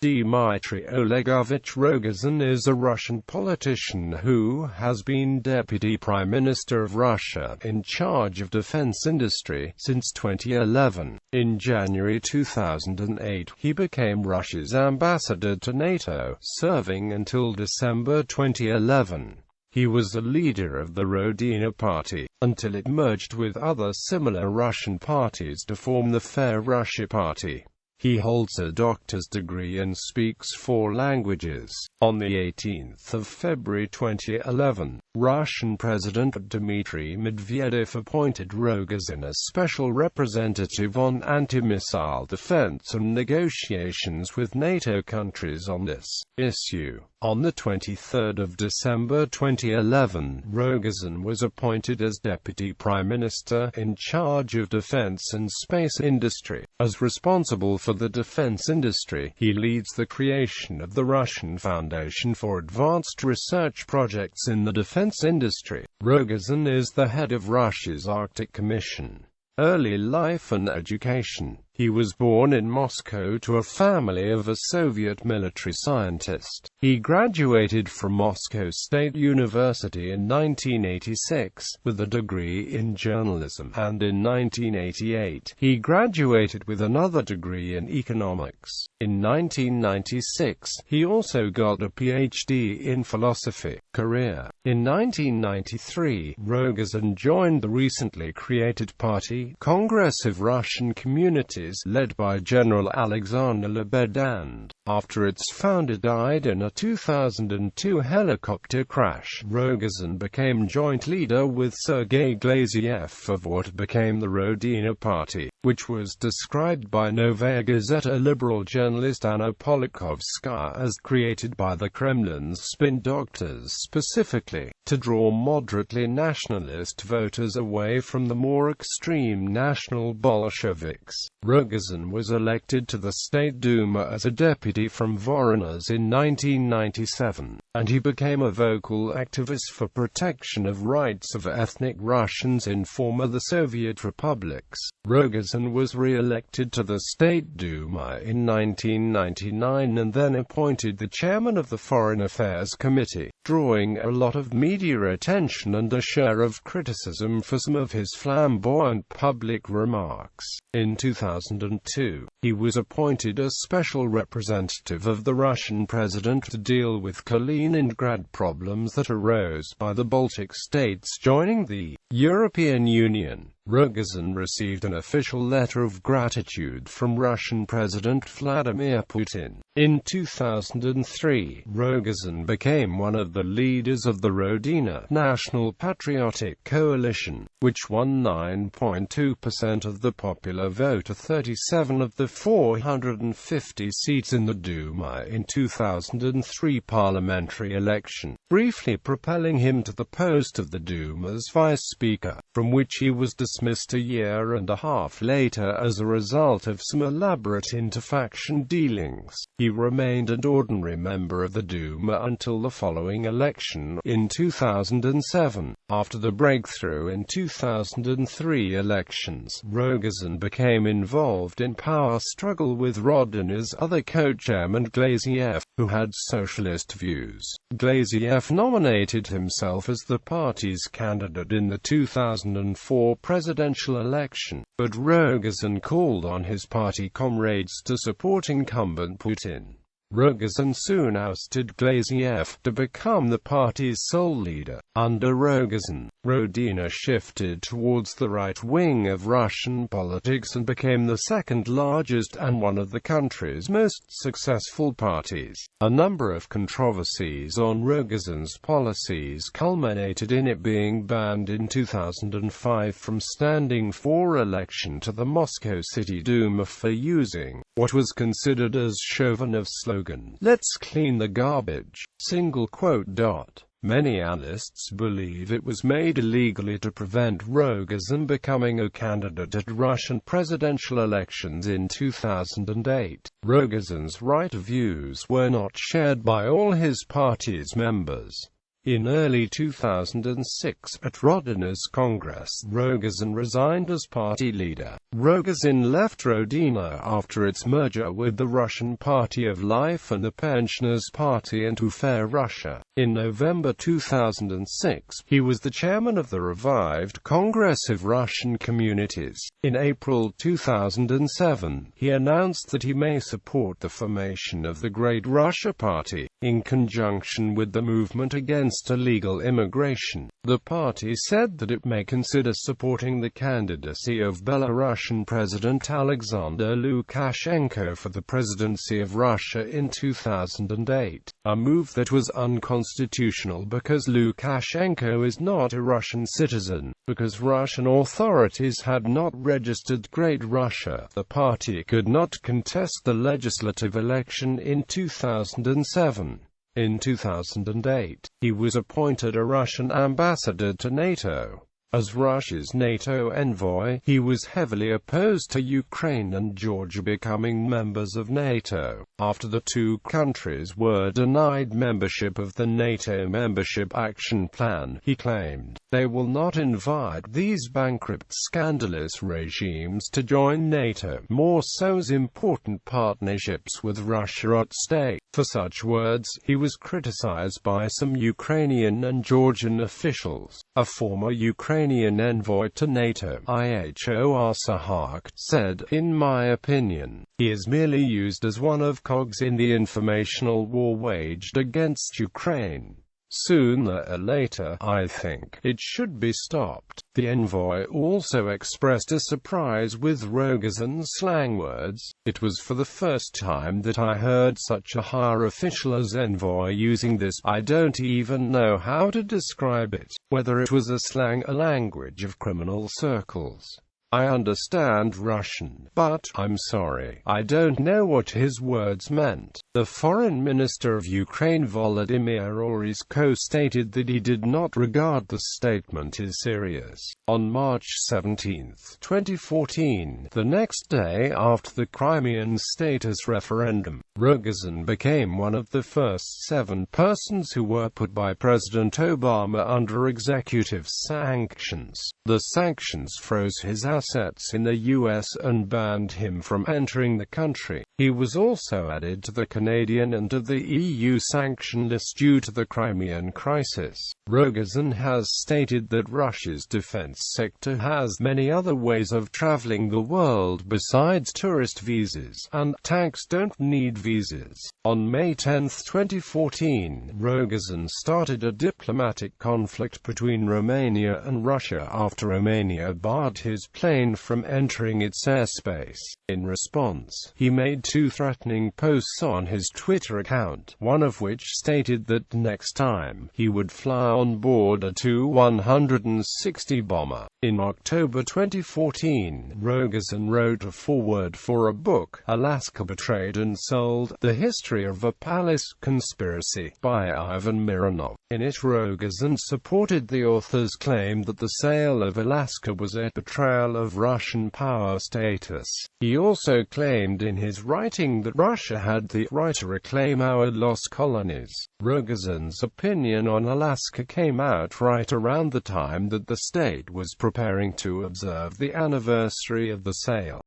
Dmitry Olegovich Rogozin is a Russian politician who has been Deputy Prime Minister of Russia, in charge of defense industry, since 2011. In January 2008, he became Russia's ambassador to NATO, serving until December 2011. He was the leader of the Rodina party, until it merged with other similar Russian parties to form the Fair Russia Party. He holds a doctor's degree and speaks 4 languages. On the 18th of February 2011, Russian President Dmitry Medvedev appointed Rogozin as special representative on anti-missile defense and negotiations with NATO countries on this issue. On the 23rd of December 2011, Rogozin was appointed as Deputy Prime Minister, in charge of defense and space industry. As responsible for the defense industry, he leads the creation of the Russian Foundation for Advanced Research Projects in the defense industry. Rogozin is the head of Russia's Arctic Commission. Early life and education. He was born in Moscow to a family of a Soviet military scientist. He graduated from Moscow State University in 1986, with a degree in journalism, and in 1988, he graduated with another degree in economics. In 1996, he also got a PhD in philosophy. Career. In 1993, Rogozin joined the recently created party, Congress of Russian Communities, led by General Alexander Lebedand. After its founder died in a 2002 helicopter crash, Rogozin became joint leader with Sergei Glaziev of what became the Rodina Party, which was described by Novaya Gazeta liberal journalist Anna Politkovskaya as created by the Kremlin's spin doctors specifically to draw moderately nationalist voters away from the more extreme national Bolsheviks. Rogozin was elected to the State Duma as a deputy from Voronezh in 1997, and he became a vocal activist for protection of rights of ethnic Russians in former Soviet republics. Rogozin was re-elected to the State Duma in 1999 and then appointed the chairman of the Foreign Affairs Committee, drawing a lot of media attention and a share of criticism for some of his flamboyant public remarks. In 2002, he was appointed as special representative of the Russian president to deal with Kaliningrad problems that arose by the Baltic states joining the European Union. Rogozin received an official letter of gratitude from Russian President Vladimir Putin. In 2003, Rogozin became one of the leaders of the Rodina National Patriotic Coalition, which won 9.2% of the popular vote at 37 of the 450 seats in the Duma in 2003 parliamentary election, briefly propelling him to the post of the Duma's vice speaker, from which he was dismissed a year and a half later as a result of some elaborate inter-faction dealings. He remained an ordinary member of the Duma until the following election, in 2007. After the breakthrough in 2003 elections, Rogozin became involved in power struggle with Rodina's other co-chairman Glaziev, who had socialist views. Glaziev nominated himself as the party's candidate in the 2004 presidential election, but Rogozin called on his party comrades to support incumbent Putin. Rogozin soon ousted Glaziev to become the party's sole leader. Under Rogozin, Rodina shifted towards the right wing of Russian politics and became the second largest and one of the country's most successful parties. A number of controversies on Rogozin's policies culminated in it being banned in 2005 from standing for election to the Moscow City Duma for using what was considered as Chauvinist slogan, "Let's clean the garbage." Many analysts believe it was made illegally to prevent Rogozin becoming a candidate at Russian presidential elections in 2008. Rogozin's right views were not shared by all his party's members. In early 2006, at Rodina's Congress, Rogozin resigned as party leader. Rogozin left Rodina after its merger with the Russian Party of Life and the Pensioners' Party into Fair Russia. In November 2006, he was the chairman of the revived Congress of Russian Communities. In April 2007, he announced that he may support the formation of the Great Russia Party, in conjunction with the movement against illegal immigration. The party said that it may consider supporting the candidacy of Belarusian President Alexander Lukashenko for the presidency of Russia in 2008, a move that was unconstitutional because Lukashenko is not a Russian citizen. Because Russian authorities had not registered Great Russia, the party could not contest the legislative election in 2007. In 2008, he was appointed a Russian ambassador to NATO. As Russia's NATO envoy, he was heavily opposed to Ukraine and Georgia becoming members of NATO. After the two countries were denied membership of the NATO Membership Action Plan, he claimed, they will not invite these bankrupt, scandalous regimes to join NATO. More so as important partnerships with Russia at stake. For such words, he was criticized by some Ukrainian and Georgian officials. A former Ukrainian envoy to NATO, Ihor Sahak, said, "In my opinion, he is merely used as one of cogs in the informational war waged against Ukraine. Sooner or later, I think, it should be stopped." The envoy also expressed a surprise with Rogozin's slang words. "It was for the first time that I heard such a higher official as envoy using this. I don't even know how to describe it, whether it was a slang, a language of criminal circles. I understand Russian, but, I'm sorry, I don't know what his words meant." The foreign minister of Ukraine Volodymyr Oroshko stated that he did not regard the statement as serious. On March 17, 2014, the next day after the Crimean status referendum, Rogozin became one of the first 7 persons who were put by President Obama under executive sanctions. The sanctions froze his assets in the U.S. and banned him from entering the country. He was also added to the Canadian and to the EU sanction list due to the Crimean crisis. Rogozin has stated that Russia's defense sector has many other ways of traveling the world besides tourist visas, and tanks don't need visas. On May 10, 2014, Rogozin started a diplomatic conflict between Romania and Russia after Romania barred his plane from entering its airspace. In response, he made 2 threatening posts on his Twitter account, one of which stated that next time, he would fly on board a Tu-160 bomber. In October 2014, Rogozin wrote a foreword for a book, Alaska Betrayed and Sold, The History of a Palace Conspiracy, by Ivan Mironov. In it, Rogozin supported the author's claim that the sale of Alaska was a betrayal of Russian power status. He also claimed in his writing that Russia had the right to reclaim our lost colonies. Rogozin's opinion on Alaska came out right around the time that the state was preparing to observe the anniversary of the sale.